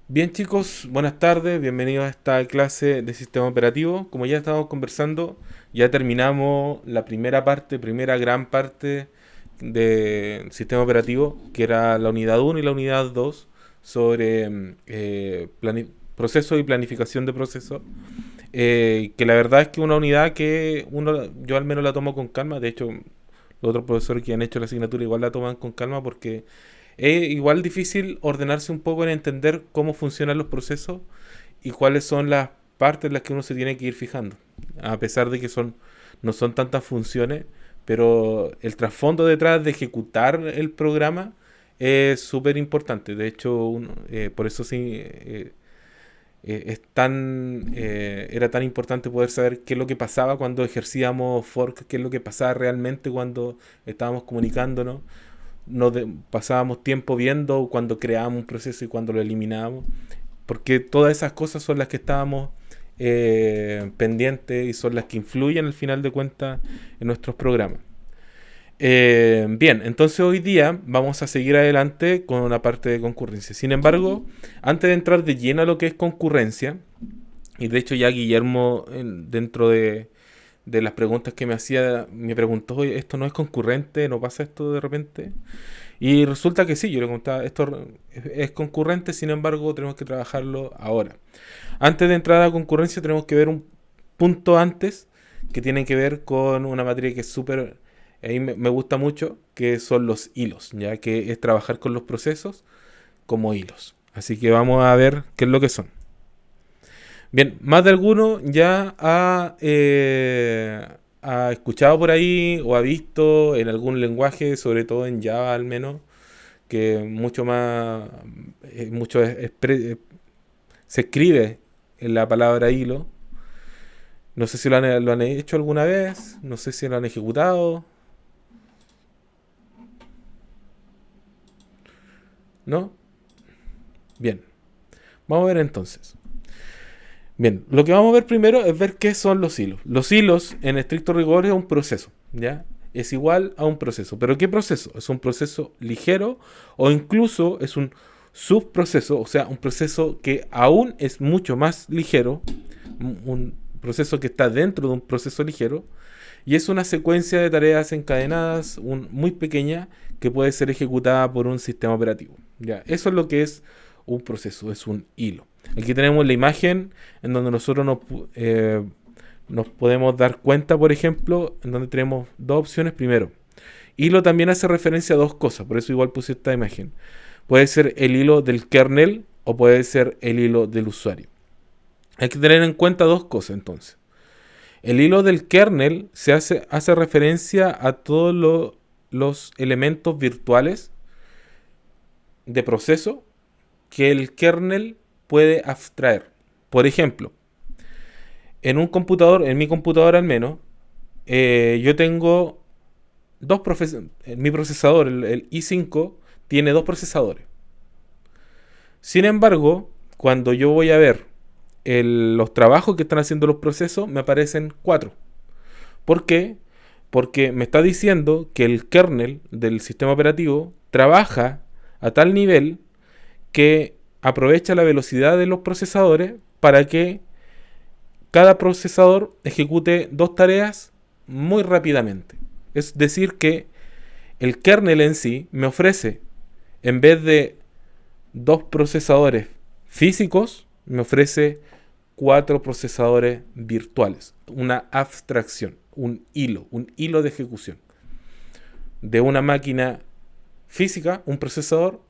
Bien chicos, buenas tardes, bienvenidos a esta clase de sistema operativo. Como ya estábamos conversando, ya terminamos la primera parte, primera gran parte de sistema operativo, que era la unidad uno y la unidad 2 sobre proceso y planificación de procesos. Que la verdad es que una unidad que yo al menos la tomo con calma. De hecho, los otros profesores que han hecho la asignatura igual la toman con calma porque es igual difícil ordenarse un poco en entender cómo funcionan los procesos y cuáles son las partes en las que uno se tiene que ir fijando. A pesar de que no son tantas funciones, pero el trasfondo detrás de ejecutar el programa es súper importante. De hecho, por eso sí era tan importante poder saber qué es lo que pasaba cuando ejercíamos fork, qué es lo que pasaba realmente cuando estábamos comunicándonos. Pasábamos tiempo viendo cuando creábamos un proceso y cuando lo eliminábamos, porque todas esas cosas son las que estábamos pendientes y son las que influyen al final de cuentas en nuestros programas. Bien, entonces hoy día vamos a seguir adelante con una parte de concurrencia. Sin embargo, antes de entrar de lleno a lo que es concurrencia, y de hecho ya Guillermo dentro de las preguntas que me hacía, me preguntó: "Oye, ¿esto no es concurrente? ¿No pasa esto de repente?". Y resulta que sí, yo le contaba, esto es concurrente, sin embargo tenemos que trabajarlo ahora. Antes de entrar a la concurrencia tenemos que ver un punto antes que tiene que ver con una materia que es súper, ahí me gusta mucho, que son los hilos, ya que es trabajar con los procesos como hilos. Así que vamos a ver qué es lo que son. Bien, más de alguno ya ha escuchado por ahí o ha visto en algún lenguaje, sobre todo en Java al menos, que mucho más, mucho se escribe en la palabra hilo. No sé si lo han hecho alguna vez, no sé si lo han ejecutado, ¿no? Bien, vamos a ver entonces. Bien, lo que vamos a ver primero es ver qué son los hilos. Los hilos, en estricto rigor, es un proceso, ¿ya? Es igual a un proceso. ¿Pero qué proceso? ¿Es un proceso ligero o incluso es un subproceso? O sea, un proceso que aún es mucho más ligero, un proceso que está dentro de un proceso ligero, y es una secuencia de tareas encadenadas muy pequeña que puede ser ejecutada por un sistema operativo. ¿Ya? Eso es lo que es un proceso, es un hilo. Aquí tenemos la imagen en donde nosotros nos podemos dar cuenta, por ejemplo, en donde tenemos dos opciones. Primero, hilo también hace referencia a dos cosas, por eso igual puse esta imagen. Puede ser el hilo del kernel o puede ser el hilo del usuario. Hay que tener en cuenta dos cosas entonces. El hilo del kernel hace referencia a todos los elementos virtuales de proceso que el kernel puede abstraer. Por ejemplo, en un computador, en mi computador al menos, yo tengo mi procesador, el i5, tiene dos procesadores. Sin embargo, cuando yo voy a ver los trabajos que están haciendo los procesos, me aparecen cuatro. ¿Por qué? Porque me está diciendo que el kernel del sistema operativo trabaja a tal nivel que aprovecha la velocidad de los procesadores para que cada procesador ejecute dos tareas muy rápidamente. Es decir, que el kernel en sí me ofrece, en vez de dos procesadores físicos, me ofrece cuatro procesadores virtuales. Una abstracción, un hilo de ejecución. De una máquina física, un procesador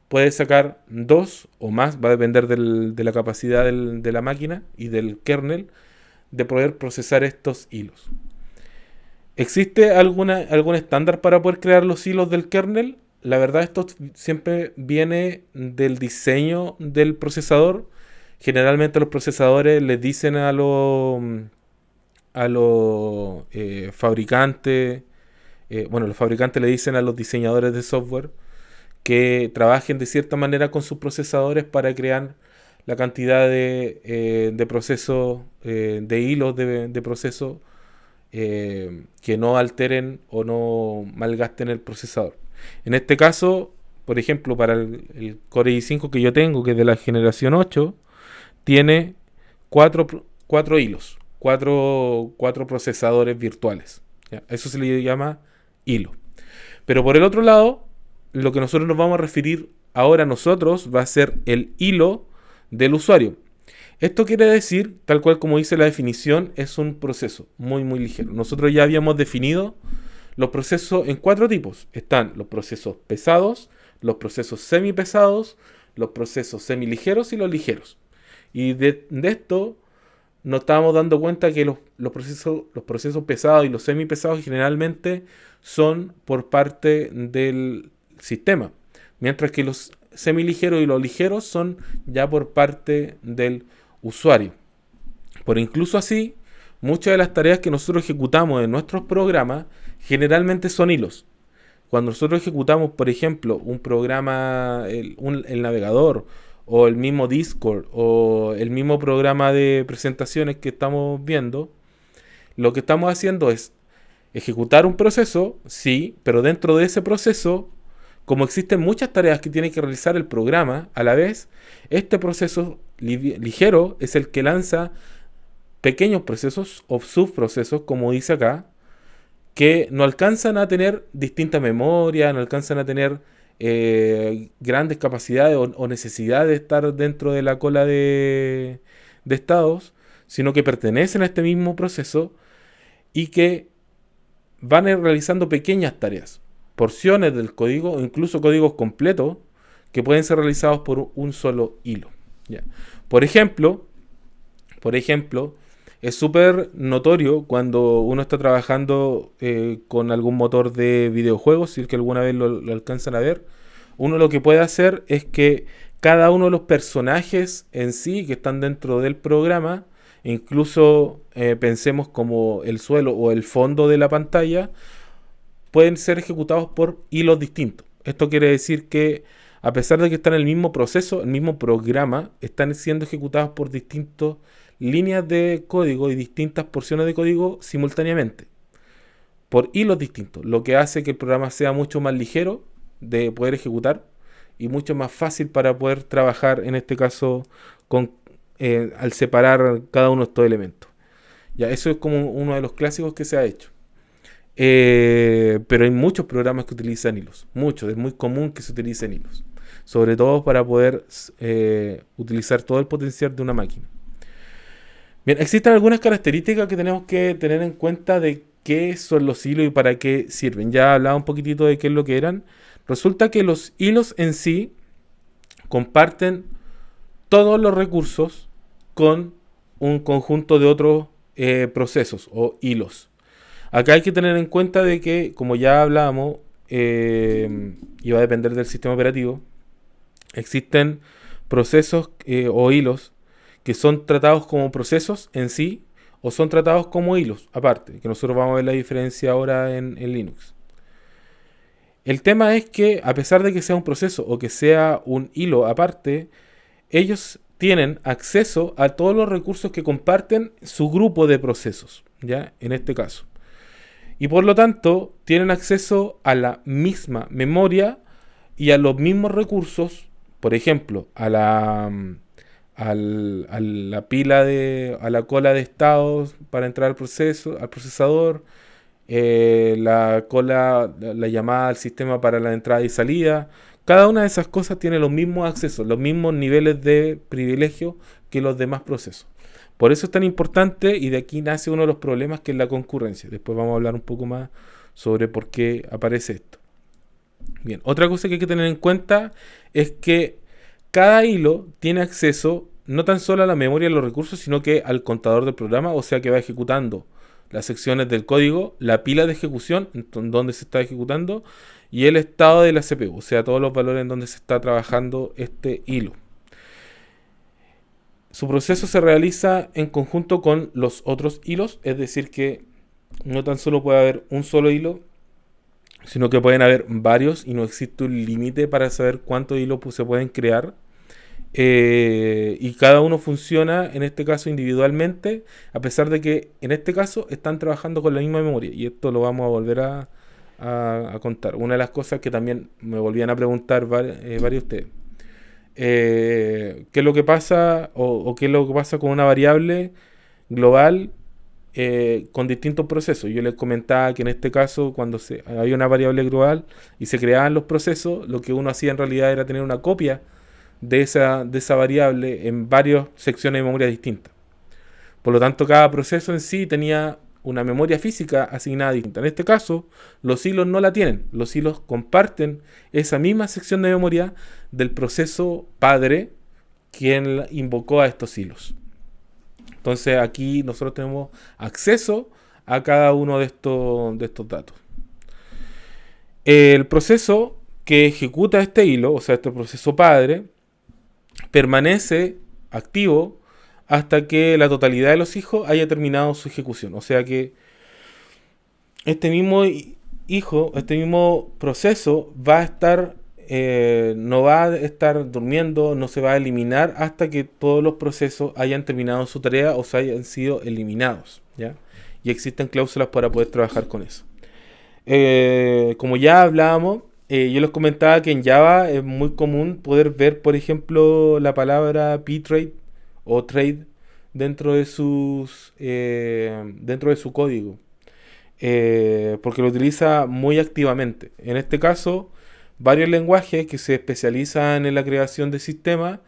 puede sacar dos o más, va a depender de la capacidad de la máquina y del kernel, de poder procesar estos hilos. ¿Existe algún estándar para poder crear los hilos del kernel? La verdad, esto siempre viene del diseño del procesador. Generalmente los procesadores les dicen a los fabricantes, bueno, los fabricantes le dicen a los diseñadores de software que trabajen de cierta manera con sus procesadores para crear la cantidad de procesos, de hilos de proceso, que no alteren o no malgasten el procesador. En este caso, por ejemplo, para el Core i5 que yo tengo, que es de la generación 8, tiene cuatro hilos, cuatro procesadores virtuales. ¿Ya? Eso se le llama hilo. Pero por el otro lado, lo que nosotros nos vamos a referir ahora nosotros va a ser el hilo del usuario. Esto quiere decir, tal cual como dice la definición, es un proceso muy muy ligero. Nosotros ya habíamos definido los procesos en 4 tipos. Están los procesos pesados, los procesos semipesados, los procesos semiligeros y los ligeros. Y de esto nos estábamos dando cuenta que los procesos pesados y los semipesados generalmente son por parte del sistema, mientras que los semiligeros y los ligeros son ya por parte del usuario. Por incluso así, muchas de las tareas que nosotros ejecutamos en nuestros programas generalmente son hilos. Cuando nosotros ejecutamos, por ejemplo, un programa, el navegador, o el mismo Discord, o el mismo programa de presentaciones que estamos viendo, lo que estamos haciendo es ejecutar un proceso, sí, pero dentro de ese proceso, como existen muchas tareas que tiene que realizar el programa a la vez, este proceso ligero es el que lanza pequeños procesos o subprocesos, como dice acá, que no alcanzan a tener distinta memoria, no alcanzan a tener grandes capacidades o necesidad de estar dentro de la cola de estados, sino que pertenecen a este mismo proceso y que van a ir realizando pequeñas tareas, porciones del código o incluso códigos completos que pueden ser realizados por un solo hilo. ¿Ya? Por ejemplo, es súper notorio cuando uno está trabajando con algún motor de videojuegos, si es que alguna vez lo alcanzan a ver. Uno lo que puede hacer es que cada uno de los personajes en sí que están dentro del programa, incluso pensemos como el suelo o el fondo de la pantalla, pueden ser ejecutados por hilos distintos. Esto quiere decir que a pesar de que están en el mismo proceso, el mismo programa, están siendo ejecutados por distintas líneas de código y distintas porciones de código simultáneamente, por hilos distintos, lo que hace que el programa sea mucho más ligero de poder ejecutar y mucho más fácil para poder trabajar, en este caso, al separar cada uno de estos elementos. Ya, eso es como uno de los clásicos que se ha hecho. Pero hay muchos programas que utilizan hilos, muchos, es muy común que se utilicen hilos, sobre todo para poder utilizar todo el potencial de una máquina. Bien, existen algunas características que tenemos que tener en cuenta de qué son los hilos y para qué sirven. Ya hablaba un poquitito de qué es lo que eran. Resulta que los hilos en sí comparten todos los recursos con un conjunto de otros procesos o hilos. Acá hay que tener en cuenta de que, como ya hablábamos, y va a depender del sistema operativo, existen procesos o hilos que son tratados como procesos en sí o son tratados como hilos aparte, que nosotros vamos a ver la diferencia ahora en Linux. El tema es que a pesar de que sea un proceso o que sea un hilo aparte, ellos tienen acceso a todos los recursos que comparten su grupo de procesos, ¿ya? En este caso. Y por lo tanto, tienen acceso a la misma memoria y a los mismos recursos, por ejemplo, a la pila a la cola de estados para entrar al procesador, la llamada al sistema para la entrada y salida. Cada una de esas cosas tiene los mismos accesos, los mismos niveles de privilegio que los demás procesos. Por eso es tan importante y de aquí nace uno de los problemas que es la concurrencia. Después vamos a hablar un poco más sobre por qué aparece esto. Bien, otra cosa que hay que tener en cuenta es que cada hilo tiene acceso no tan solo a la memoria de los recursos, sino que al contador del programa, o sea que va ejecutando las secciones del código, la pila de ejecución, en donde se está ejecutando, y el estado de la CPU, o sea, todos los valores en donde se está trabajando este hilo. Su proceso se realiza en conjunto con los otros hilos, es decir que no tan solo puede haber un solo hilo, sino que pueden haber varios y no existe un límite para saber cuántos hilos se pueden crear. Y cada uno funciona, en este caso, individualmente, a pesar de que en este caso están trabajando con la misma memoria. Y esto lo vamos a volver a a contar. Una de las cosas que también me volvían a preguntar varios de ustedes. ¿Qué es lo que pasa o qué es lo que pasa con una variable global con distintos procesos? Yo les comentaba que en este caso, cuando había una variable global y se creaban los procesos, lo que uno hacía en realidad era tener una copia de esa variable en varias secciones de memoria distintas. Por lo tanto, cada proceso en sí tenía una memoria física asignada distinta. En este caso, los hilos no la tienen. Los hilos comparten esa misma sección de memoria del proceso padre quien invocó a estos hilos. Entonces aquí nosotros tenemos acceso a cada uno de estos datos. El proceso que ejecuta este hilo, o sea, este proceso padre, permanece activo hasta que la totalidad de los hijos haya terminado su ejecución. O sea que este mismo hijo, este mismo proceso va a estar, no va a estar durmiendo, no se va a eliminar hasta que todos los procesos hayan terminado su tarea o se hayan sido eliminados, ¿ya? Y existen cláusulas para poder trabajar con eso. Como ya hablábamos, yo les comentaba que en Java es muy común poder ver, por ejemplo, la palabra ptrade o trade dentro de su código, porque lo utiliza muy activamente. En este caso, varios lenguajes que se especializan en la creación de sistemas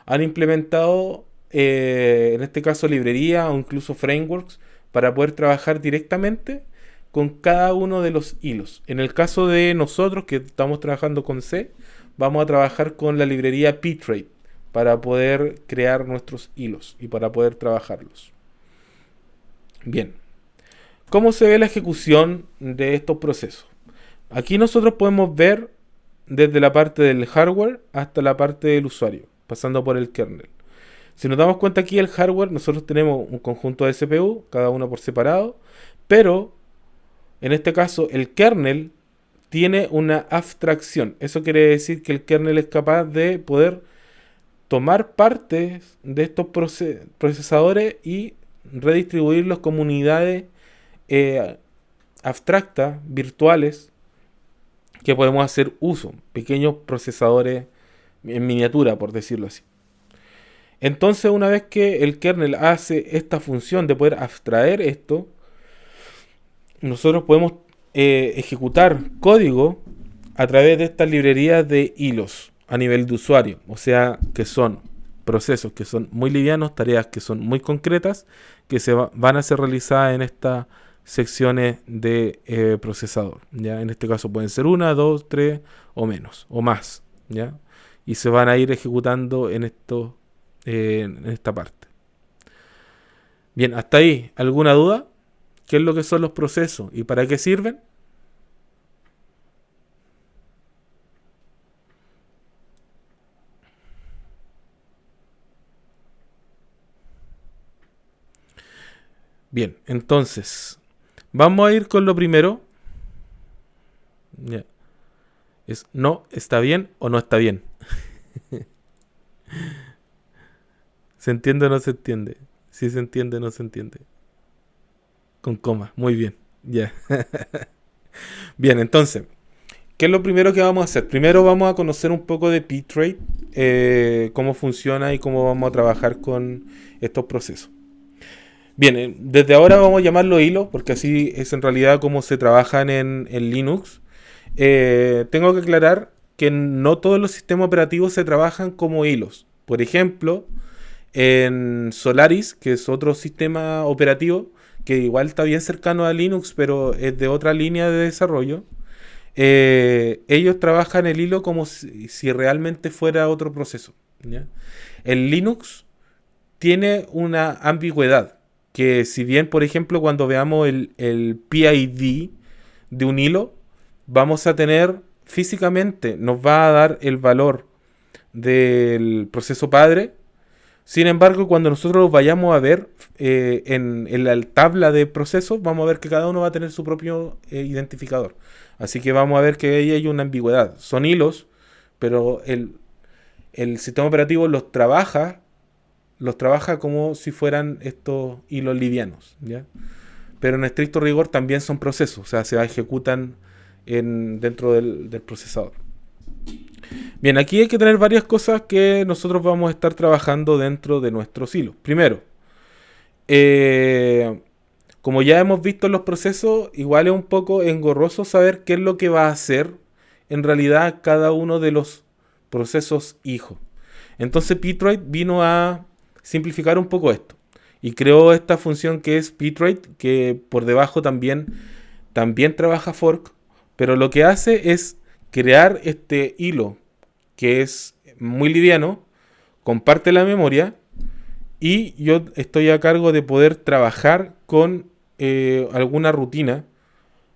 han implementado, en este caso, librerías o incluso frameworks para poder trabajar directamente con cada uno de los hilos. En el caso de nosotros que estamos trabajando con C, vamos a trabajar con la librería ptrade para poder crear nuestros hilos y para poder trabajarlos. Bien, ¿cómo se ve la ejecución de estos procesos? Aquí nosotros podemos ver desde la parte del hardware hasta la parte del usuario, pasando por el kernel. Si nos damos cuenta aquí el hardware, nosotros tenemos un conjunto de CPU, cada uno por separado, pero en este caso el kernel tiene una abstracción. Eso quiere decir que el kernel es capaz de poder tomar partes de estos procesadores y redistribuirlos como unidades abstractas, virtuales, que podemos hacer uso. Pequeños procesadores en miniatura, por decirlo así. Entonces, una vez que el kernel hace esta función de poder abstraer esto, nosotros podemos ejecutar código a través de estas librerías de hilos a nivel de usuario. O sea, que son procesos que son muy livianos, tareas que son muy concretas, que van a ser realizadas en estas secciones de procesador. ¿Ya? En este caso pueden ser 1, 2, 3 o menos, o más. ¿Ya? Y se van a ir ejecutando en esta parte. Bien, hasta ahí, ¿alguna duda? ¿Qué es lo que son los procesos y para qué sirven? Bien, entonces, vamos a ir con lo primero. Ya. Es no está bien o no está bien. ¿Se entiende o no se entiende? Si se entiende o no se entiende. Con coma, muy bien. Ya. Bien, entonces, ¿qué es lo primero que vamos a hacer? Primero vamos a conocer un poco de ptrade, cómo funciona y cómo vamos a trabajar con estos procesos. Bien, desde ahora vamos a llamarlo hilo, porque así es en realidad como se trabajan en Linux. Tengo que aclarar que no todos los sistemas operativos se trabajan como hilos. Por ejemplo, en Solaris, que es otro sistema operativo, que igual está bien cercano a Linux, pero es de otra línea de desarrollo, ellos trabajan el hilo como si realmente fuera otro proceso, ¿ya? El Linux tiene una ambigüedad, que si bien, por ejemplo, cuando veamos el PID de un hilo, vamos a tener físicamente, nos va a dar el valor del proceso padre. Sin embargo, cuando nosotros vayamos a ver en la tabla de procesos, vamos a ver que cada uno va a tener su propio identificador. Así que vamos a ver que ahí hay una ambigüedad. Son hilos, pero el sistema operativo los trabaja como si fueran estos hilos livianos, ¿ya? Pero en estricto rigor también son procesos, o sea, se ejecutan dentro del procesador. Bien, aquí hay que tener varias cosas que nosotros vamos a estar trabajando dentro de nuestros hilos. Primero, como ya hemos visto en los procesos, igual es un poco engorroso saber qué es lo que va a hacer en realidad cada uno de los procesos hijos. Entonces Pthread vino a simplificar un poco esto y creó esta función que es Pthread, que por debajo también trabaja fork, pero lo que hace es crear este hilo que es muy liviano, comparte la memoria y yo estoy a cargo de poder trabajar con alguna rutina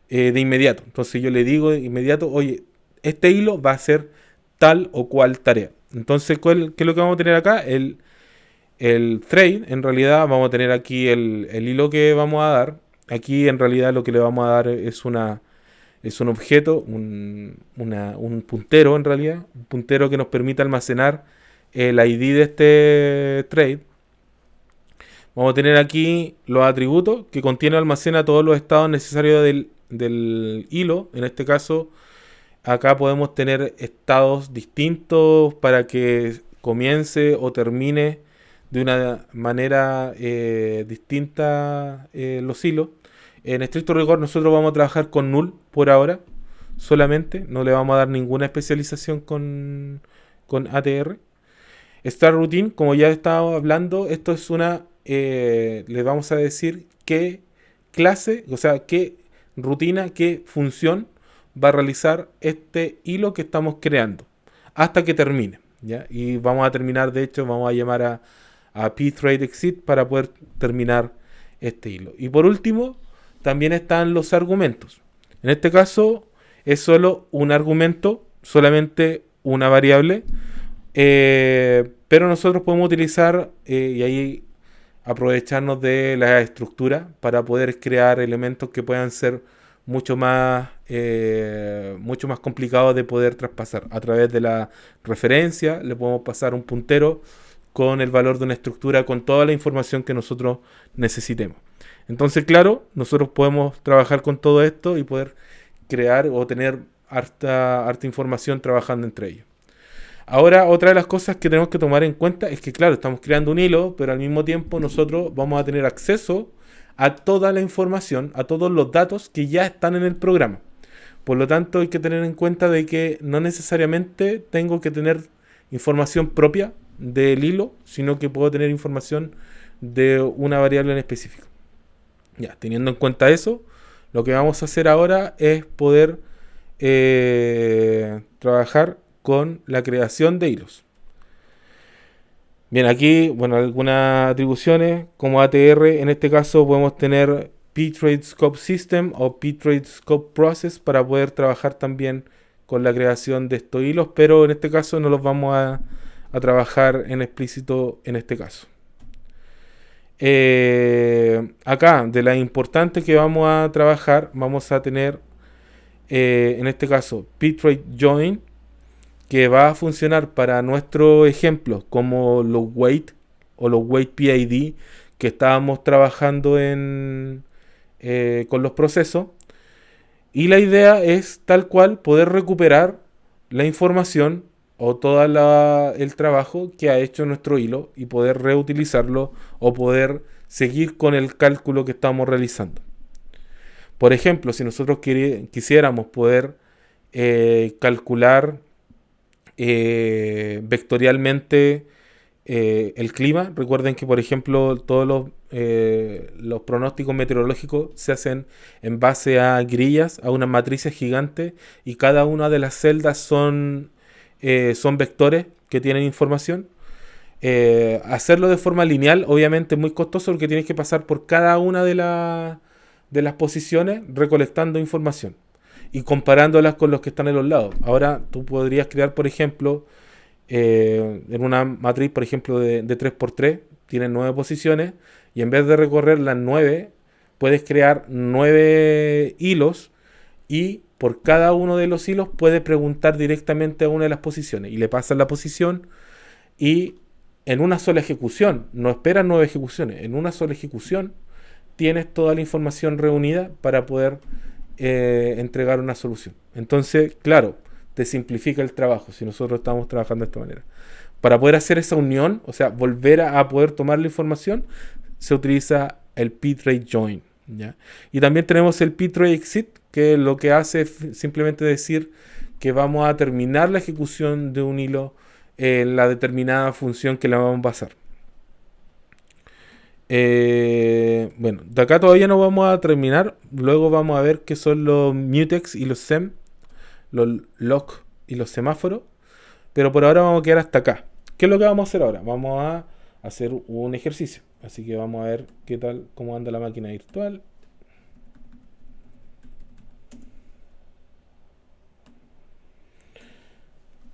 de inmediato. Entonces yo le digo de inmediato, oye, este hilo va a ser tal o cual tarea. Entonces, ¿qué es lo que vamos a tener acá? El thread, en realidad vamos a tener aquí el hilo que vamos a dar. Aquí en realidad lo que le vamos a dar es un objeto, un puntero en realidad, un puntero que nos permite almacenar el ID de este thread. Vamos a tener aquí los atributos que contiene, almacena todos los estados necesarios del hilo. En este caso, acá podemos tener estados distintos para que comience o termine de una manera distinta los hilos. En estricto rigor nosotros vamos a trabajar con null por ahora solamente. No le vamos a dar ninguna especialización con ATR. Start routine, como ya estaba hablando, esto es le vamos a decir qué clase, o sea, qué rutina, qué función va a realizar este hilo que estamos creando hasta que termine, ¿ya? Y vamos a terminar, de hecho, vamos a llamar a pthread exit para poder terminar este hilo. Y por último, también están los argumentos. En este caso, es solo un argumento, solamente una variable, pero nosotros podemos utilizar y ahí aprovecharnos de la estructura para poder crear elementos que puedan ser mucho más complicados de poder traspasar. A través de la referencia le podemos pasar un puntero con el valor de una estructura, con toda la información que nosotros necesitemos. Entonces, claro, nosotros podemos trabajar con todo esto y poder crear o tener harta información trabajando entre ellos. Ahora, otra de las cosas que tenemos que tomar en cuenta es que, claro, estamos creando un hilo, pero al mismo tiempo nosotros vamos a tener acceso a toda la información, a todos los datos que ya están en el programa. Por lo tanto, hay que tener en cuenta de que no necesariamente tengo que tener información propia del hilo, sino que puedo tener información de una variable en específico. Ya, teniendo en cuenta eso, lo que vamos a hacer ahora es poder trabajar con la creación de hilos. Bien, aquí, bueno, algunas atribuciones como ATR. En este caso podemos tener pthread scope system o pthread scope process para poder trabajar también con la creación de estos hilos, pero en este caso no los vamos a trabajar en explícito en este caso. Acá, de la importante que vamos a trabajar, vamos a tener en este caso pthread join, que va a funcionar para nuestro ejemplo como los wait o los wait PID que estábamos trabajando con los procesos. Y la idea es tal cual poder recuperar la información o todo el trabajo que ha hecho nuestro hilo y poder reutilizarlo o poder seguir con el cálculo que estamos realizando. Por ejemplo, si nosotros quisiéramos poder calcular vectorialmente el clima, recuerden que por ejemplo todos los pronósticos meteorológicos se hacen en base a grillas, a unas matrices gigantes, y cada una de las celdas son vectores que tienen información. Hacerlo de forma lineal obviamente es muy costoso porque tienes que pasar por cada una de las posiciones recolectando información y comparándolas con los que están en los lados. Ahora tú podrías crear, por ejemplo, en una matriz, por ejemplo, de 3x3, tiene 9 posiciones, y en vez de recorrer las 9, puedes crear 9 hilos, y por cada uno de los hilos puedes preguntar directamente a una de las posiciones, y le pasas la posición, y en una sola ejecución, no esperas 9 ejecuciones, en una sola ejecución tienes toda la información reunida para poder entregar una solución. Entonces, claro, te simplifica el trabajo si nosotros estamos trabajando de esta manera. Para poder hacer esa unión, o sea, volver a poder tomar la información, se utiliza el ptrade join, ¿ya? Y también tenemos el ptrade exit, que lo que hace es simplemente decir que vamos a terminar la ejecución de un hilo en la determinada función que la vamos a pasar. Bueno, de acá todavía no vamos a terminar. Luego vamos a ver qué son los mutex y los sem, los lock y los semáforos. Pero por ahora vamos a quedar hasta acá. ¿Qué es lo que vamos a hacer ahora? Vamos a hacer un ejercicio. Así que vamos a ver qué tal, cómo anda la máquina virtual.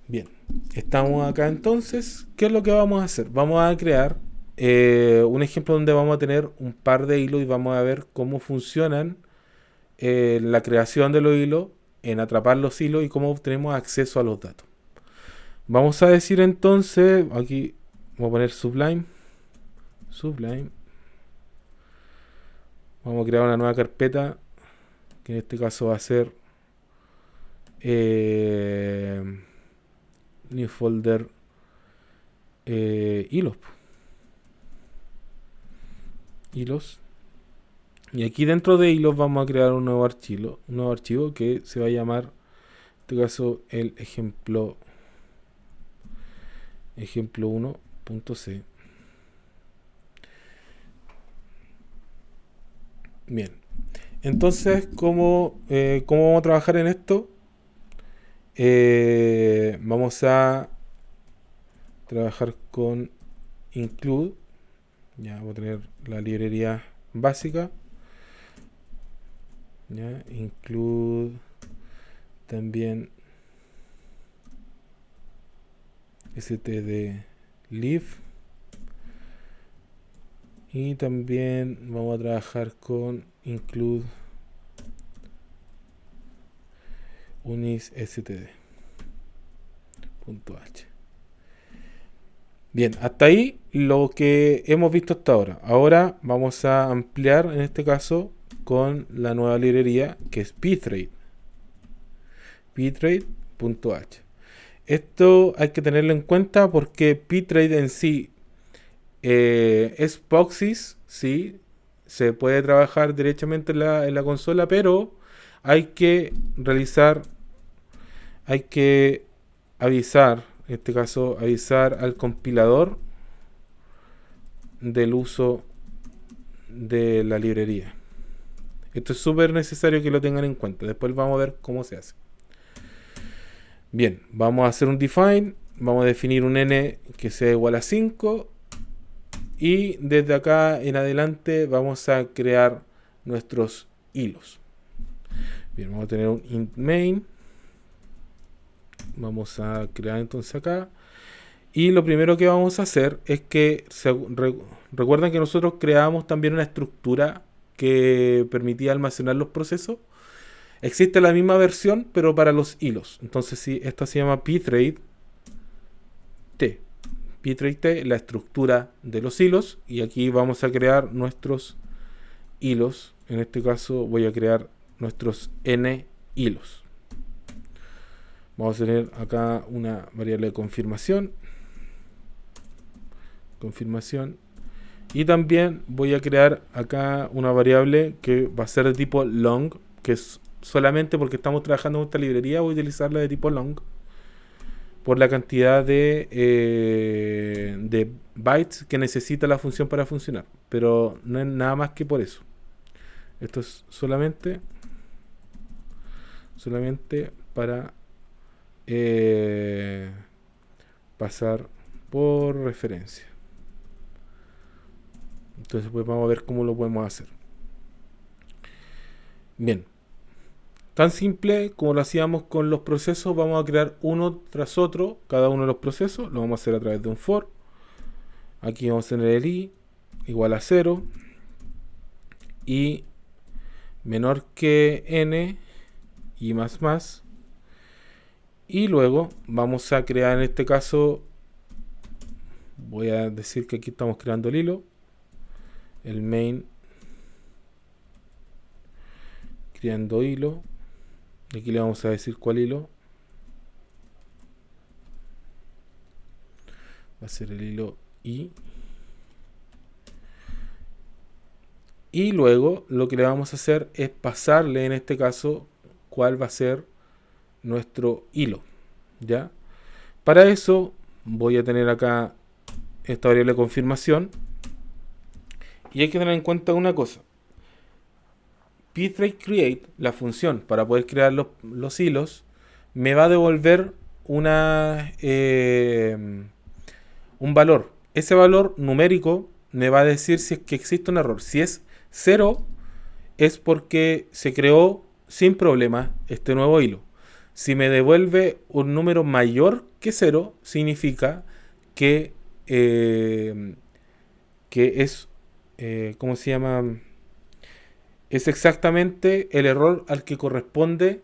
Bien, estamos acá entonces. ¿Qué es lo que vamos a hacer? Vamos a crear un ejemplo donde vamos a tener un par de hilos y vamos a ver cómo funcionan la creación de los hilos, en atrapar los hilos y cómo obtenemos acceso a los datos. Vamos a decir entonces, aquí vamos a poner Sublime. Vamos a crear una nueva carpeta, que en este caso va a ser new folder hilos. Y aquí dentro de hilos vamos a crear un nuevo archivo que se va a llamar, en este caso, el ejemplo 1.c. Bien, entonces, ¿cómo vamos a trabajar en esto? Vamos a trabajar con include. Ya vamos a tener la librería básica. Ya, include también std_leaf. Y también vamos a trabajar con include unisstd.h. Bien, hasta ahí lo que hemos visto hasta ahora. Ahora vamos a ampliar, en este caso, con la nueva librería que es ptrade. ptrade.h. Esto hay que tenerlo en cuenta porque ptrade en sí es POSIX, sí, se puede trabajar directamente en la consola, pero hay que avisar, en este caso, avisar al compilador del uso de la librería. Esto es súper necesario que lo tengan en cuenta. Después vamos a ver cómo se hace. Bien, vamos a hacer un define. Vamos a definir un n que sea igual a 5. Y desde acá en adelante vamos a crear nuestros hilos. Bien, vamos a tener un int main. Vamos a crear entonces acá. Y lo primero que vamos a hacer es que recuerden que nosotros creamos también una estructura que permitía almacenar los procesos. Existe la misma versión, pero para los hilos. Entonces, sí, esta se llama ptrade t. Ptrade t, la estructura de los hilos. Y aquí vamos a crear nuestros hilos. En este caso voy a crear nuestros n hilos. Vamos a tener acá una variable de confirmación. Y también voy a crear acá una variable que va a ser de tipo long, que es solamente porque estamos trabajando en esta librería, voy a utilizarla de tipo long por la cantidad de bytes que necesita la función para funcionar, pero no es nada más que por eso. Esto es solamente para pasar por referencia. Entonces pues vamos a ver cómo lo podemos hacer. Bien, tan simple como lo hacíamos con los procesos, vamos a crear uno tras otro cada uno de los procesos. Lo vamos a hacer a través de un for. Aquí vamos a tener el i igual a 0 y menor que n y más. Y luego vamos a crear, en este caso, voy a decir que aquí estamos creando el hilo, el main, creando hilo. Aquí le vamos a decir cuál hilo. Va a ser el hilo I. Y luego lo que le vamos a hacer es pasarle en este caso cuál va a ser nuestro hilo. ¿Ya? Para eso voy a tener acá esta variable de confirmación. Y hay que tener en cuenta una cosa. pthread create, la función para poder crear los hilos, me va a devolver un valor. Ese valor numérico me va a decir si es que existe un error. Si es 0, es porque se creó sin problema este nuevo hilo. Si me devuelve un número mayor que 0, significa que es, ¿cómo se llama? Es exactamente el error al que corresponde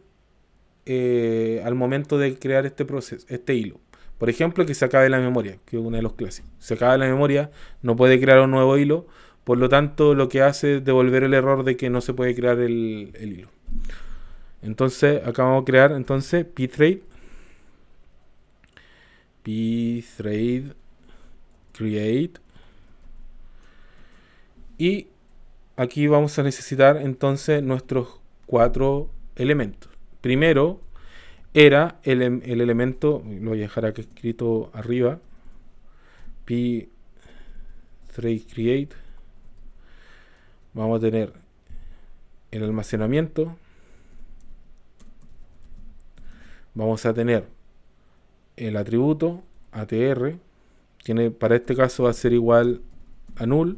al momento de crear este proceso, este hilo. Por ejemplo, que se acabe la memoria, que es uno de los clásicos. Se acaba la memoria, no puede crear un nuevo hilo, por lo tanto lo que hace es devolver el error de que no se puede crear el hilo. Entonces, acá vamos a crear entonces pthread create, y aquí vamos a necesitar entonces nuestros 4 elementos. Primero era el elemento, lo voy a dejar aquí escrito arriba, pthread create. Vamos a tener el almacenamiento, vamos a tener el atributo ATR, que para este caso va a ser igual a null.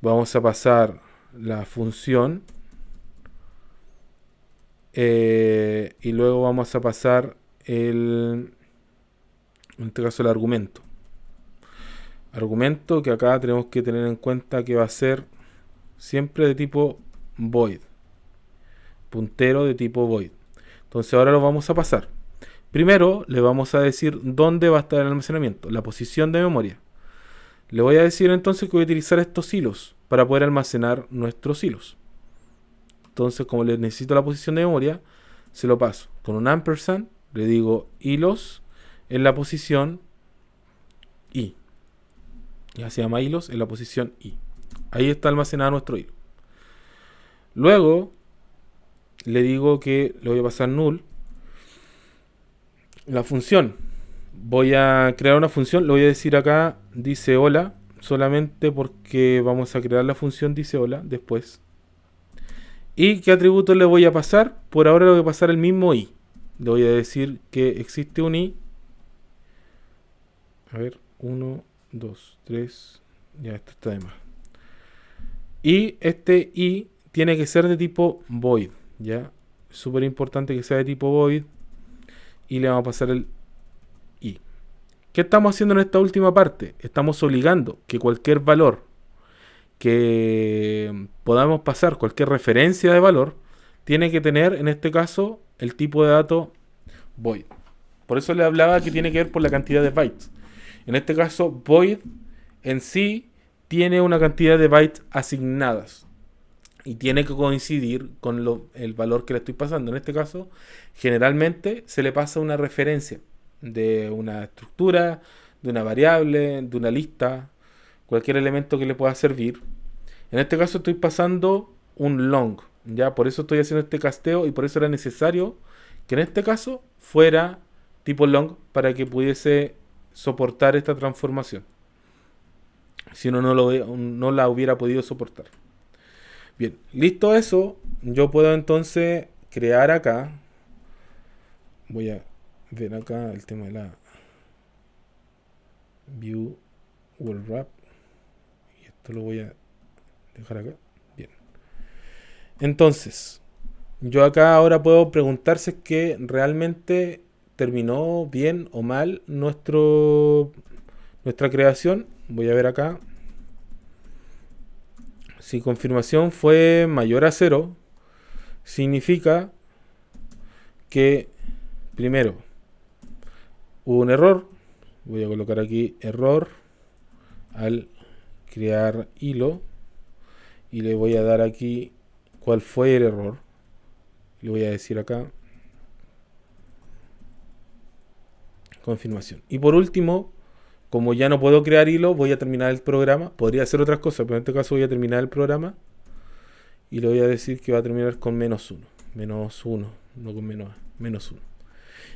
Vamos a pasar la función y luego vamos a pasar en este caso el argumento que acá tenemos que tener en cuenta que va a ser siempre de tipo void, puntero de tipo void. Entonces ahora lo vamos a pasar. Primero le vamos a decir dónde va a estar el almacenamiento, la posición de memoria. Le voy a decir entonces que voy a utilizar estos hilos para poder almacenar nuestros hilos. Entonces, como le necesito la posición de memoria, se lo paso con un ampersand, le digo hilos en la posición I. Ya se llama hilos en la posición I. Ahí está almacenado nuestro hilo. Luego le digo que le voy a pasar null la función. Voy a crear una función, le voy a decir acá dice hola, solamente porque vamos a crear la función dice hola después. ¿Y qué atributo le voy a pasar? Por ahora le voy a pasar el mismo i. Le voy a decir que existe un i. A ver, 1, 2, 3. Ya, esto está de más. Y este i tiene que ser de tipo void. Ya, es súper importante que sea de tipo void. Y le vamos a pasar el i. ¿Qué estamos haciendo en esta última parte? Estamos obligando que cualquier valor que podamos pasar, cualquier referencia de valor, tiene que tener en este caso el tipo de dato void. Por eso le hablaba que tiene que ver por la cantidad de bytes. En este caso void en sí tiene una cantidad de bytes asignadas y tiene que coincidir con el valor que le estoy pasando. En este caso generalmente se le pasa una referencia de una estructura, de una variable, de una lista, cualquier elemento que le pueda servir. En este caso estoy pasando un long, ya por eso estoy haciendo este casteo y por eso era necesario que en este caso fuera tipo long para que pudiese soportar esta transformación. Si no, no la hubiera podido soportar. Bien, listo eso, yo puedo entonces crear acá. Voy a ver acá el tema de la view world wrap. Y esto lo voy a dejar acá. Bien. Entonces, yo acá ahora puedo preguntar si es que realmente terminó bien o mal nuestra creación. Voy a ver acá. Si confirmación fue mayor a 0, significa que primero hubo un error. Voy a colocar aquí error al crear hilo y le voy a dar aquí cuál fue el error. Le voy a decir acá confirmación. Y por último, como ya no puedo crear hilo, voy a terminar el programa. Podría hacer otras cosas, pero en este caso voy a terminar el programa. Y le voy a decir que va a terminar con -1. -1, no con -1.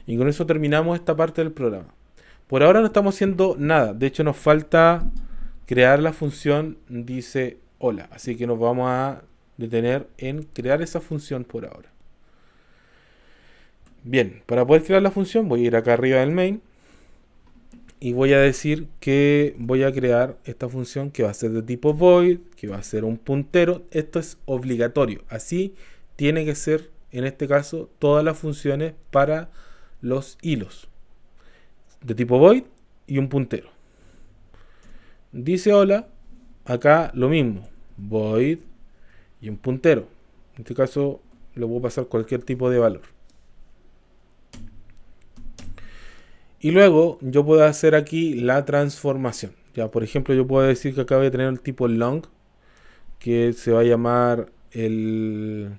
Y con eso terminamos esta parte del programa. Por ahora no estamos haciendo nada. De hecho, nos falta crear la función dice hola. Así que nos vamos a detener en crear esa función por ahora. Bien, para poder crear la función voy a ir acá arriba del main y voy a decir que voy a crear esta función que va a ser de tipo void, que va a ser un puntero. Esto es obligatorio. Así tiene que ser, en este caso, todas las funciones para los hilos. De tipo void y un puntero. Dice hola, acá lo mismo. Void y un puntero. En este caso le puedo pasar cualquier tipo de valor. Y luego yo puedo hacer aquí la transformación. Ya, por ejemplo, yo puedo decir que acá voy a tener el tipo long, que se va a llamar el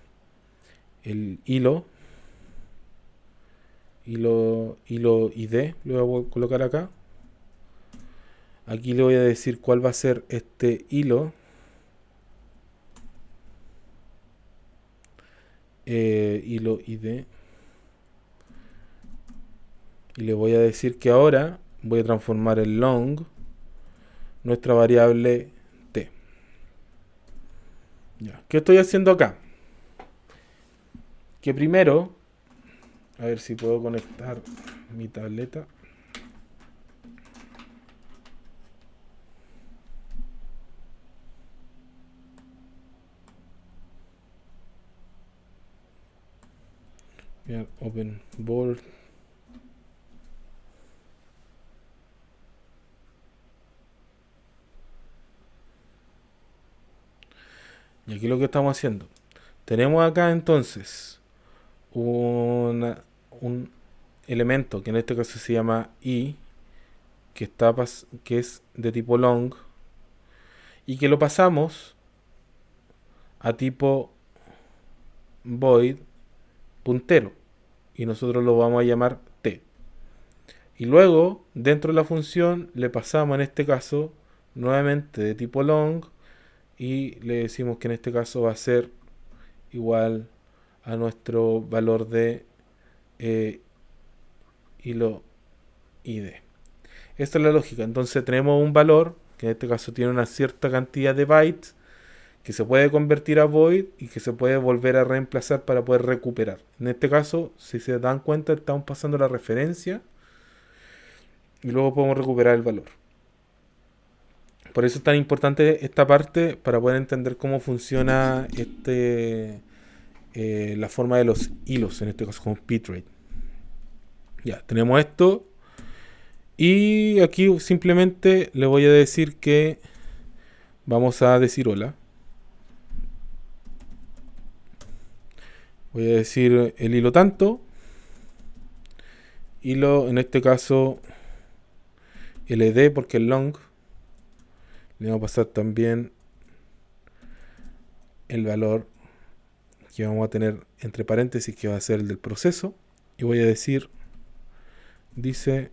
hilo ID. Lo voy a colocar acá. Aquí le voy a decir cuál va a ser este hilo. Hilo ID. Y le voy a decir que ahora voy a transformar el long, nuestra variable t. Ya. ¿Qué estoy haciendo acá? Que primero, a ver si puedo conectar mi tableta. Bien, open board. Y aquí lo que estamos haciendo. Tenemos acá entonces un elemento que en este caso se llama i, que es de tipo long, y que lo pasamos a tipo void puntero, y nosotros lo vamos a llamar t. Y luego dentro de la función le pasamos en este caso nuevamente de tipo long y le decimos que en este caso va a ser igual a nuestro valor de hilo ID. Esta es la lógica. Entonces tenemos un valor que en este caso tiene una cierta cantidad de bytes que se puede convertir a void y que se puede volver a reemplazar para poder recuperar. En este caso, si se dan cuenta, estamos pasando la referencia y luego podemos recuperar el valor. Por eso es tan importante esta parte para poder entender cómo funciona la forma de los hilos, en este caso con bitrate. Ya, tenemos esto. Y aquí simplemente le voy a decir que vamos a decir hola. Voy a decir el hilo tanto. Hilo, en este caso, LD porque es long. Le vamos a pasar también el valor que vamos a tener entre paréntesis, que va a ser el del proceso. Y voy a decir, dice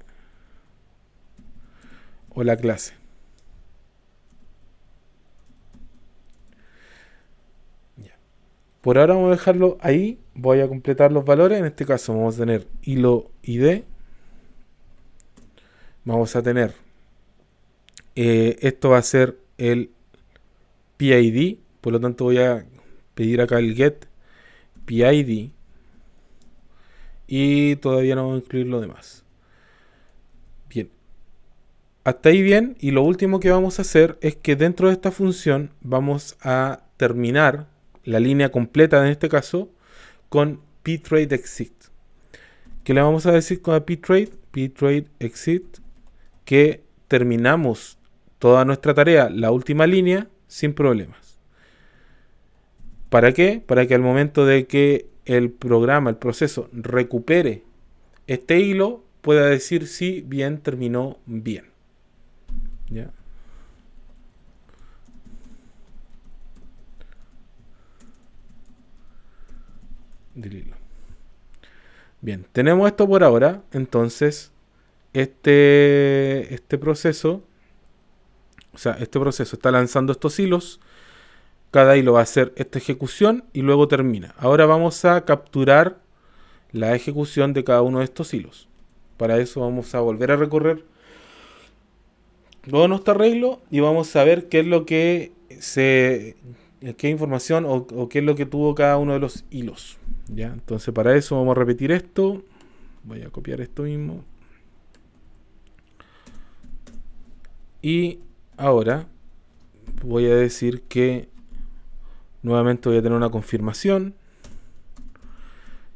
hola clase. Ya. Por ahora vamos a dejarlo ahí. Voy a completar los valores. En este caso vamos a tener hilo ID. Vamos a tener esto va a ser el PID. Por lo tanto voy a pedir acá el get PID. Y todavía no vamos a incluir lo demás. Bien. Hasta ahí bien. Y lo último que vamos a hacer es que dentro de esta función vamos a terminar la línea completa, en este caso, con ptrade exit. ¿Qué le vamos a decir con ptrade? Ptrade exit, que terminamos toda nuestra tarea, la última línea, sin problemas. ¿Para qué? Para que al momento de que el programa, el proceso, recupere este hilo, pueda decir si bien terminó bien. ¿Ya? del hilo. Bien, tenemos esto por ahora. Entonces, este proceso, o sea, este proceso está lanzando estos hilos. Cada hilo va a hacer esta ejecución y luego termina. Ahora vamos a capturar la ejecución de cada uno de estos hilos. Para eso vamos a volver a recorrer todo nuestro arreglo y vamos a ver qué es lo que qué información o qué es lo que tuvo cada uno de los hilos. ¿Ya? Entonces para eso vamos a repetir esto. Voy a copiar esto mismo. Y ahora voy a decir que nuevamente voy a tener una confirmación.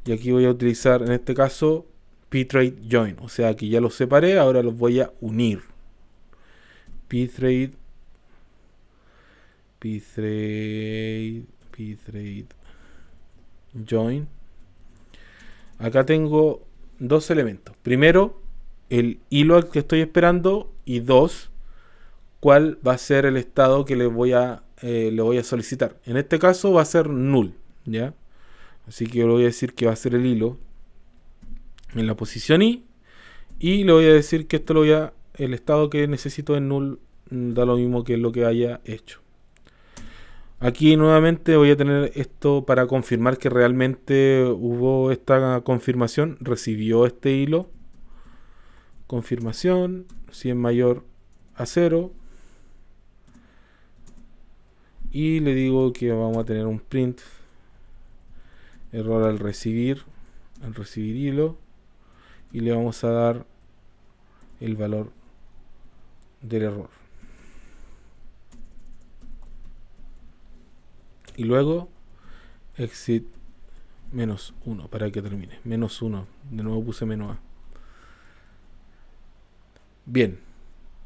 Y aquí voy a utilizar en este caso pthread join. O sea que ya los separé, ahora los voy a unir. pthread join. Acá tengo dos elementos. Primero, el hilo al que estoy esperando. Y dos, cuál va a ser el estado que le voy a solicitar. En este caso va a ser null, ¿ya? Así que le voy a decir que va a ser el hilo en la posición i. Y le voy a decir que esto el estado que necesito es null. Da lo mismo que lo que haya hecho. Aquí nuevamente voy a tener esto para confirmar que realmente hubo esta confirmación. Recibió este hilo. Confirmación. Si es mayor a 0. Y le digo que vamos a tener un print. Error al recibir hilo. Y le vamos a dar el valor del error. Y luego exit -1 para que termine. -1. De nuevo puse -a. Bien.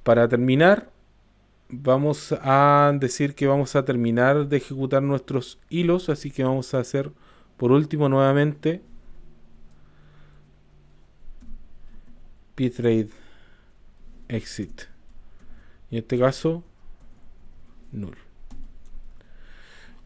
Para terminar, vamos a decir que vamos a terminar de ejecutar nuestros hilos. Así que vamos a hacer por último nuevamente pthread exit. En este caso, null.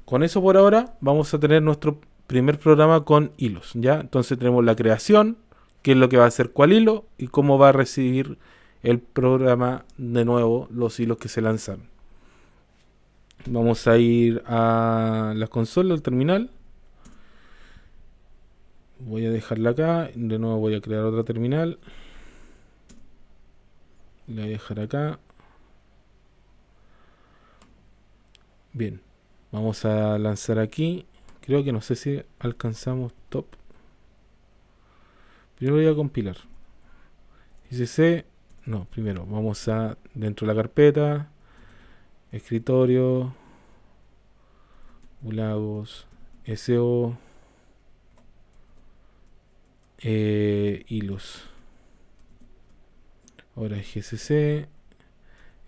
Con eso por ahora vamos a tener nuestro primer programa con hilos, ¿ya? Entonces tenemos la creación, qué es lo que va a hacer cuál hilo y cómo va a recibir el programa de nuevo los hilos que se lanzan. Vamos a ir a la consola, al terminal. Voy a dejarla acá. De nuevo voy a crear otra terminal. La voy a dejar acá. Bien. Vamos a lanzar aquí. Creo que no sé si alcanzamos top. Primero voy a compilar. ICC. No, primero vamos a dentro de la carpeta. Escritorio. Ulagos. SO. Hilos. Ahora GCC.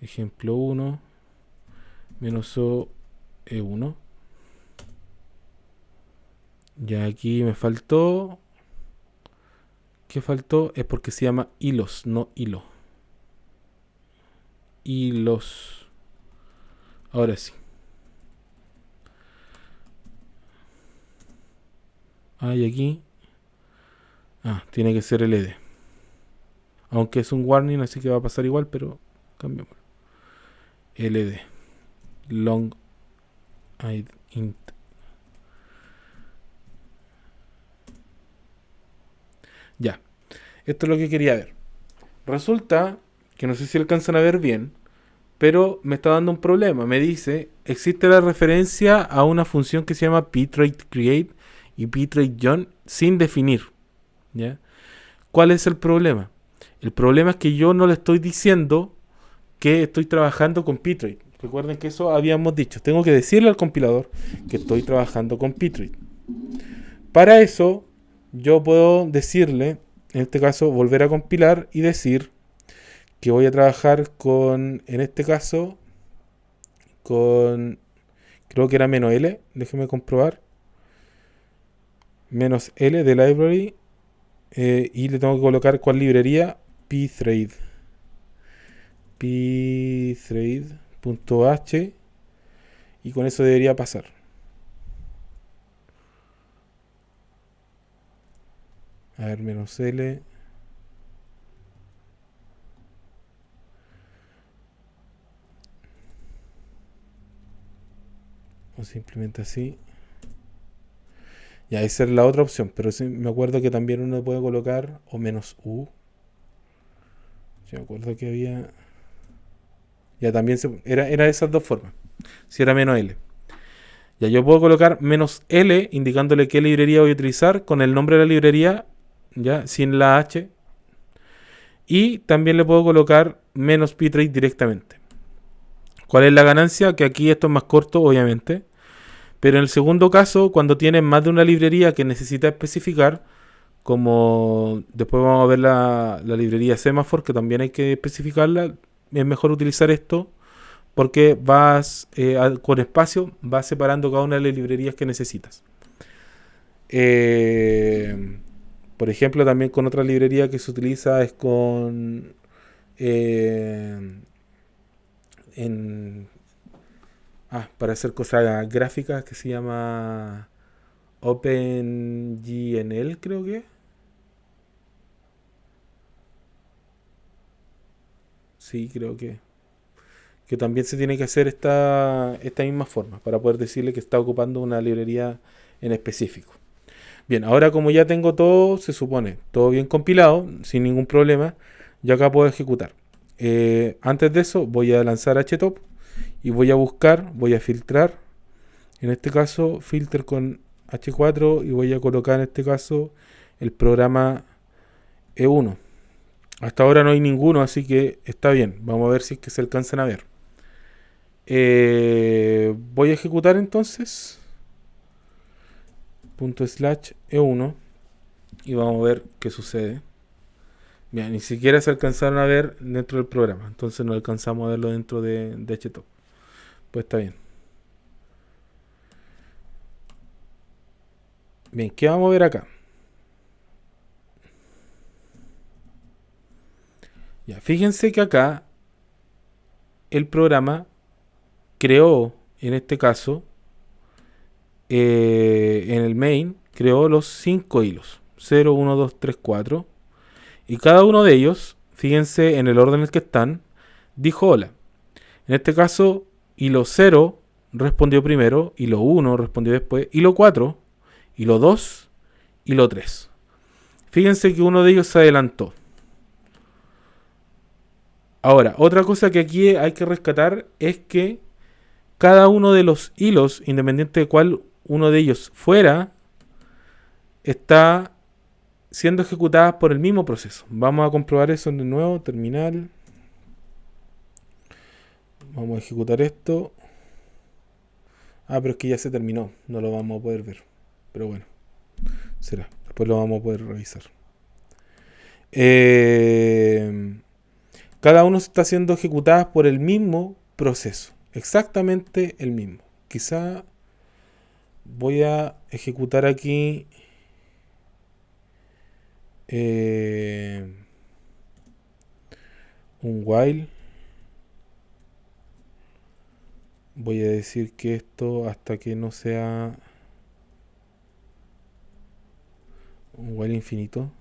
Ejemplo 1. -o E1. Ya aquí me faltó. ¿Qué faltó? Es porque se llama hilos, no hilo. Hilos. Ahora sí. Y aquí. Tiene que ser LD. Aunque es un warning, así que va a pasar igual, pero cambiamos. LD. Long int. Ya. Esto es lo que quería ver. Resulta que no sé si alcanzan a ver bien, pero me está dando un problema. Me dice, existe la referencia a una función que se llama pthread create y pthread join sin definir. ¿Ya? ¿Cuál es el problema? El problema es que yo no le estoy diciendo que estoy trabajando con pthread. Recuerden que eso habíamos dicho. Tengo que decirle al compilador que estoy trabajando con pthread. Para eso, yo puedo decirle, en este caso, volver a compilar y decir que voy a trabajar con, en este caso, con, creo que era -L, déjeme comprobar, -L de library, y le tengo que colocar cuál librería, pthread, pthread.h, y con eso debería pasar. A ver, menos L. O simplemente así. Ya, esa es la otra opción. Pero sí me acuerdo que también uno puede colocar o menos U. Yo me acuerdo que había... Ya también era de esas dos formas. Si era menos L. Ya yo puedo colocar menos L indicándole qué librería voy a utilizar con el nombre de la librería, ya, sin la H. Y también le puedo colocar menos bitrate directamente. ¿Cuál es la ganancia? Que aquí esto es más corto, obviamente. Pero en el segundo caso, cuando tienes más de una librería que necesita especificar, como después vamos a ver la librería Semaphore, que también hay que especificarla, es mejor utilizar esto porque vas con espacio, vas separando cada una de las librerías que necesitas. Por ejemplo, también con otra librería que se utiliza es con para hacer cosas gráficas, que se llama OpenGNL, creo que. Sí, creo que también se tiene que hacer esta misma forma para poder decirle que está ocupando una librería en específico. Bien, ahora como ya tengo todo, se supone, todo bien compilado, sin ningún problema, yo acá puedo ejecutar. Antes de eso voy a lanzar htop y voy a buscar, voy a filtrar, en este caso filter con H4 y voy a colocar en este caso el programa E1. Hasta ahora no hay ninguno, así que está bien. Vamos a ver si es que se alcanzan a ver. Voy a ejecutar entonces ./E1 y vamos a ver qué sucede. Bien, ni siquiera se alcanzaron a ver dentro del programa, entonces no alcanzamos a verlo dentro de htop. Pues está bien. Bien, ¿qué vamos a ver acá? Ya, fíjense que acá el programa creó, en este caso, en el main, creó los 5 hilos. 0, 1, 2, 3, 4. Y cada uno de ellos, fíjense en el orden en el que están, dijo hola. En este caso, hilo 0 respondió primero, hilo 1 respondió después, hilo 4, hilo 2, hilo 3. Fíjense que uno de ellos se adelantó. Ahora, otra cosa que aquí hay que rescatar es que cada uno de los hilos, independiente de cuál uno de ellos fuera, está siendo ejecutada por el mismo proceso. Vamos a comprobar eso de nuevo. Terminal. Vamos a ejecutar esto. Pero es que ya se terminó. No lo vamos a poder ver. Pero bueno, será. Después lo vamos a poder revisar. Cada uno está siendo ejecutada por el mismo proceso. Exactamente el mismo. Quizá voy a ejecutar aquí un while. Voy a decir que esto hasta que no sea un while infinito.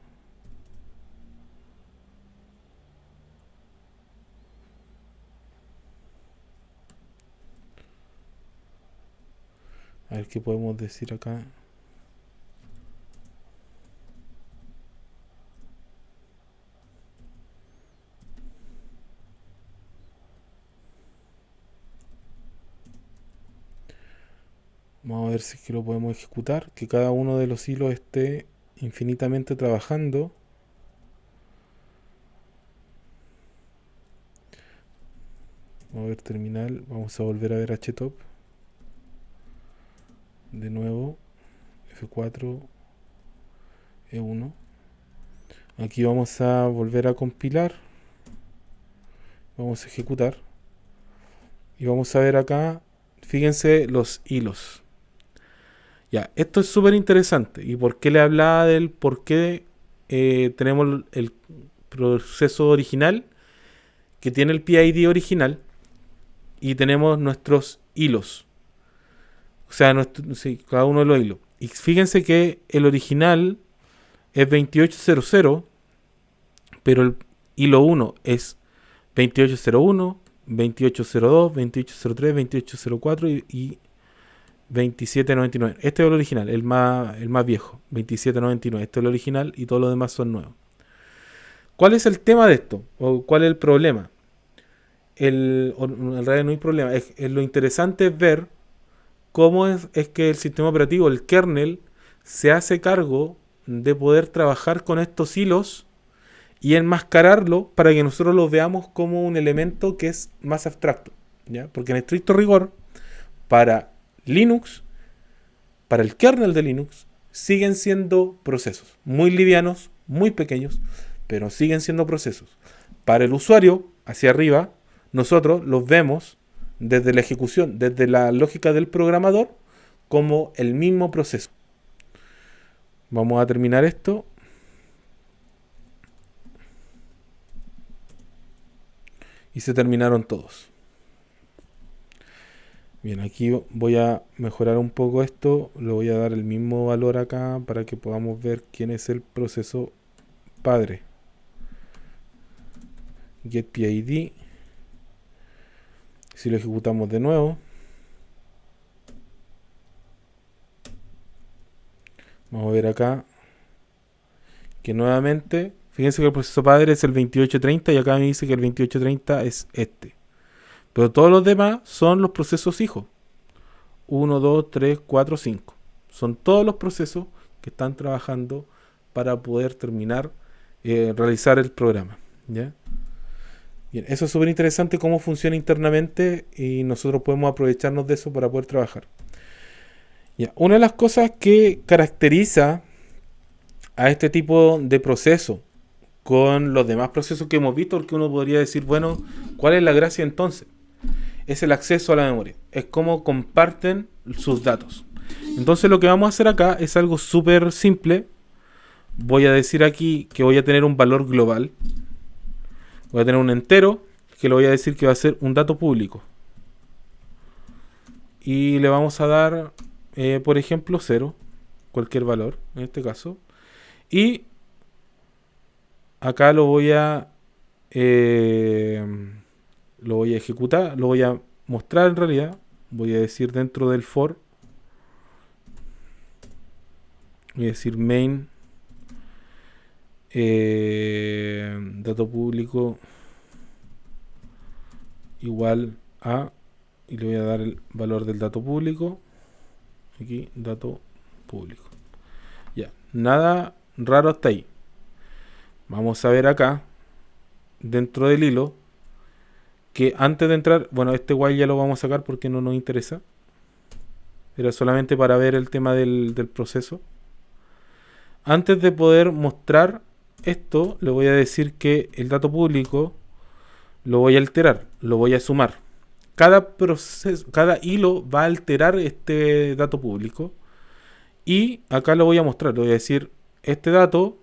A ver qué podemos decir acá. Vamos a ver si es que lo podemos ejecutar. Que cada uno de los hilos esté infinitamente trabajando. Vamos a ver terminal. Vamos a volver a ver htop. De nuevo. F4. E1. Aquí vamos a volver a compilar. Vamos a ejecutar. Y vamos a ver acá. Fíjense los hilos. Ya, esto es súper interesante. ¿Y por qué le hablaba del por qué tenemos el proceso original que tiene el PID original y tenemos nuestros hilos? O sea, sí, cada uno de los hilos. Y fíjense que el original es 2800, pero el hilo 1 es 2801, 2802, 2803, 2804 y 2799. Este es el original, el más viejo, 2799. Este es el original y todos los demás son nuevos. ¿Cuál es el tema de esto? ¿O cuál es el problema? En realidad no hay problema. Lo interesante es ver cómo es que el sistema operativo, el kernel, se hace cargo de poder trabajar con estos hilos y enmascararlo para que nosotros lo veamos como un elemento que es más abstracto, ¿ya? Porque en estricto rigor, para Linux, para el kernel de Linux, siguen siendo procesos muy livianos, muy pequeños, pero siguen siendo procesos. Para el usuario, hacia arriba, nosotros los vemos desde la ejecución, desde la lógica del programador, como el mismo proceso. Vamos a terminar esto. Y se terminaron todos. Bien, aquí voy a mejorar un poco esto. Le voy a dar el mismo valor acá para que podamos ver quién es el proceso padre. GetPID. Si lo ejecutamos de nuevo, vamos a ver acá que nuevamente, fíjense que el proceso padre es el 2830 y acá me dice que el 2830 es este. Pero todos los demás son los procesos hijos. 1, 2, 3, 4, 5. Son todos los procesos que están trabajando para poder terminar, realizar el programa, ¿ya? Bien, eso es súper interesante cómo funciona internamente y nosotros podemos aprovecharnos de eso para poder trabajar. Ya, una de las cosas que caracteriza a este tipo de proceso con los demás procesos que hemos visto, porque uno podría decir, bueno, ¿cuál es la gracia entonces? Es el acceso a la memoria, es cómo comparten sus datos. Entonces lo que vamos a hacer acá es algo súper simple. Voy a decir aquí que voy a tener un valor global. Voy a tener un entero que le voy a decir que va a ser un dato público. Y le vamos a dar, por ejemplo, 0, cualquier valor en este caso. Y acá lo voy a ejecutar, lo voy a mostrar en realidad. Voy a decir dentro del for, voy a decir main dato público igual a, y le voy a dar el valor del dato público. Aquí, dato público. Ya, nada raro hasta ahí. Vamos a ver acá, dentro del hilo, que antes de entrar, bueno, este while ya lo vamos a sacar porque no nos interesa. Era solamente para ver el tema del proceso. Antes de poder mostrar esto, le voy a decir que el dato público lo voy a alterar, lo voy a sumar. Cada hilo va a alterar este dato público. Y acá lo voy a mostrar, le voy a decir este dato.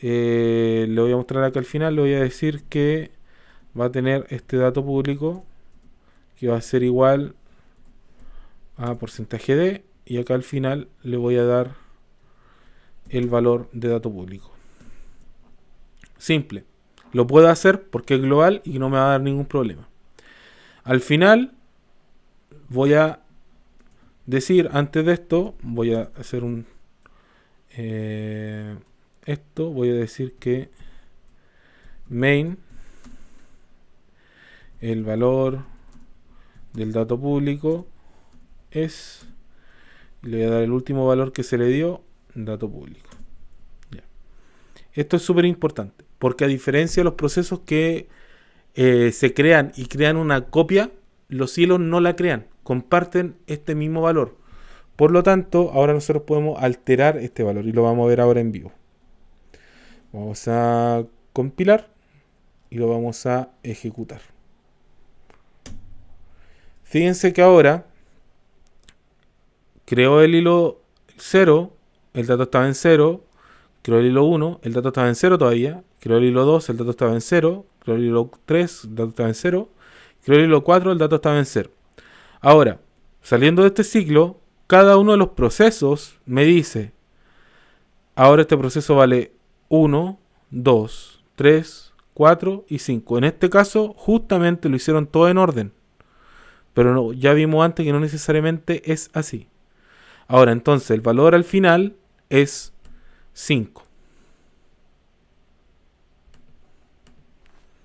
Le voy a mostrar acá al final, le voy a decir que va a tener este dato público que va a ser igual a porcentaje de, y acá al final le voy a dar el valor de dato público. Simple. Lo puedo hacer porque es global y no me va a dar ningún problema. Al final voy a decir, antes de esto, voy a hacer un voy a decir que main, el valor del dato público es, le voy a dar el último valor que se le dio, dato público. Ya. Esto es súper importante, porque a diferencia de los procesos que se crean y crean una copia, los hilos no la crean, comparten este mismo valor. Por lo tanto, ahora nosotros podemos alterar este valor y lo vamos a ver ahora en vivo. Vamos a compilar y lo vamos a ejecutar. Fíjense que ahora creó el hilo 0, el dato estaba en 0, creó el hilo 1, el dato estaba en 0 todavía, creó el hilo 2, el dato estaba en 0, creó el hilo 3, el dato estaba en 0, creó el hilo 4, el dato estaba en 0. Ahora, saliendo de este ciclo, cada uno de los procesos me dice Ahora este proceso vale 1, 2, 3, 4 y 5. En este caso, justamente lo hicieron todo en orden. Pero no, ya vimos antes que no necesariamente es así. Ahora, entonces, el valor al final es 5.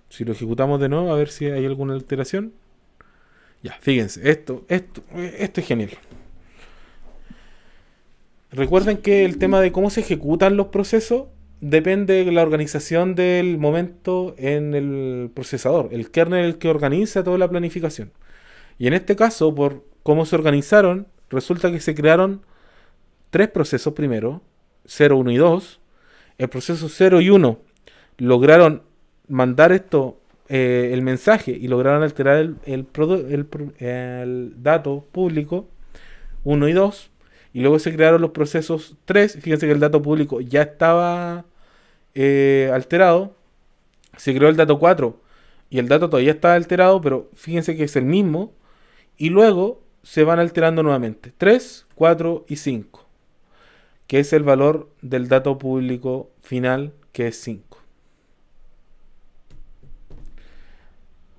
Si lo ejecutamos de nuevo, a ver si hay alguna alteración. Ya, fíjense, esto es genial. Recuerden que el tema de cómo se ejecutan los procesos depende de la organización del momento en el procesador. El kernel es el que organiza toda la planificación. Y en este caso, por cómo se organizaron, resulta que se crearon tres procesos primero, 0, 1 y 2. El proceso 0 y 1 lograron mandar el mensaje y lograron alterar el dato público 1 y 2. Y luego se crearon los procesos 3. Fíjense que el dato público ya estaba alterado. Se creó el dato 4 y el dato todavía está alterado, pero fíjense que es el mismo. Y luego se van alterando nuevamente 3, 4 y 5, que es el valor del dato público final, que es 5.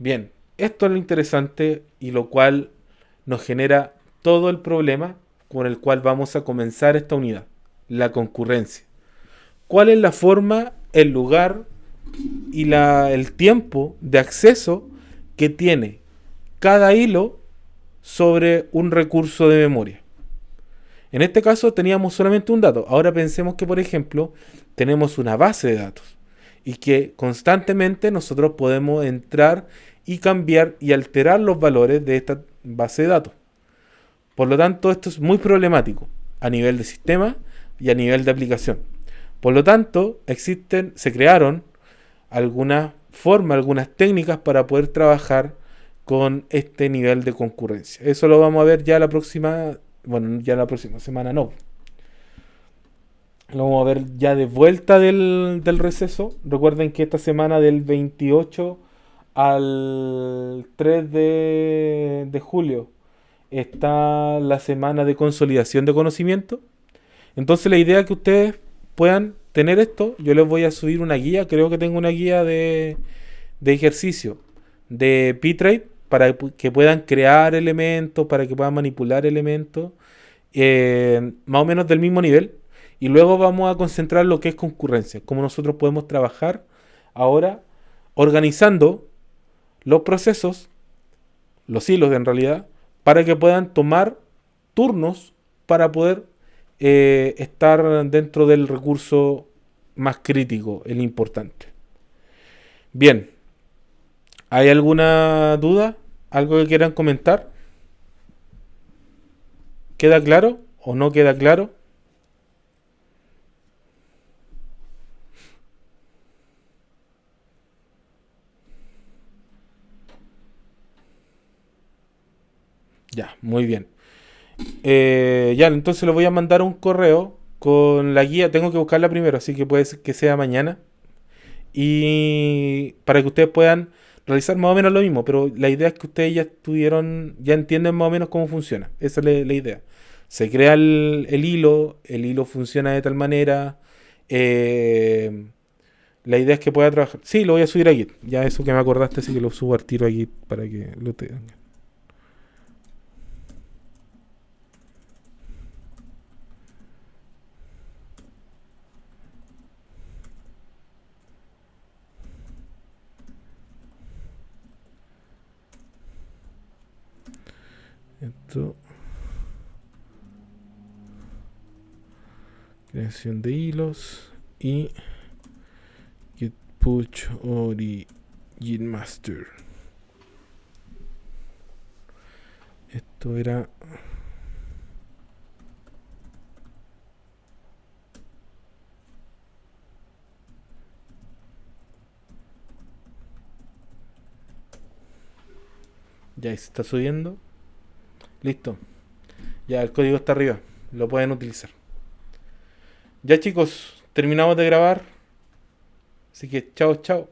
Bien, esto es lo interesante y lo cual nos genera todo el problema con el cual vamos a comenzar esta unidad, la concurrencia. ¿Cuál es la forma, el lugar y el tiempo de acceso que tiene cada hilo sobre un recurso de memoria? En este caso teníamos solamente un dato. Ahora pensemos que, por ejemplo, tenemos una base de datos y que constantemente nosotros podemos entrar y cambiar y alterar los valores de esta base de datos. Por lo tanto, esto es muy problemático a nivel de sistema y a nivel de aplicación. Por lo tanto, se crearon algunas formas, algunas técnicas para poder trabajar con este nivel de concurrencia. Eso lo vamos a ver ya la próxima semana no. Lo vamos a ver ya de vuelta del receso. Recuerden que esta semana del 28 al 3 de julio está la semana de consolidación de conocimiento. Entonces la idea es que ustedes puedan tener esto. Yo les voy a subir una guía. Creo que tengo una guía de ejercicio de ptrade para que puedan crear elementos, para que puedan manipular elementos más o menos del mismo nivel. Y luego vamos a concentrar lo que es concurrencia, cómo nosotros podemos trabajar ahora organizando los procesos, los hilos en realidad, para que puedan tomar turnos para poder estar dentro del recurso más crítico, el importante. Bien, ¿hay alguna duda? ¿Algo que quieran comentar? ¿Queda claro o no queda claro? Ya, muy bien. Ya, entonces le voy a mandar un correo con la guía. Tengo que buscarla primero, así que puede ser que sea mañana. Y para que ustedes puedan realizar más o menos lo mismo. Pero la idea es que ustedes ya entienden más o menos cómo funciona. Esa es la idea. Se crea el hilo funciona de tal manera. La idea es que pueda trabajar. Sí, lo voy a subir aquí. Ya eso que me acordaste, así que lo subo al tiro aquí para que lo tengan. Esto. Creación de hilos. Y Git push origin master. Esto era. Ya se está subiendo. Listo. Ya el código está arriba. Lo pueden utilizar. Ya chicos, terminamos de grabar. Así que chao, chao.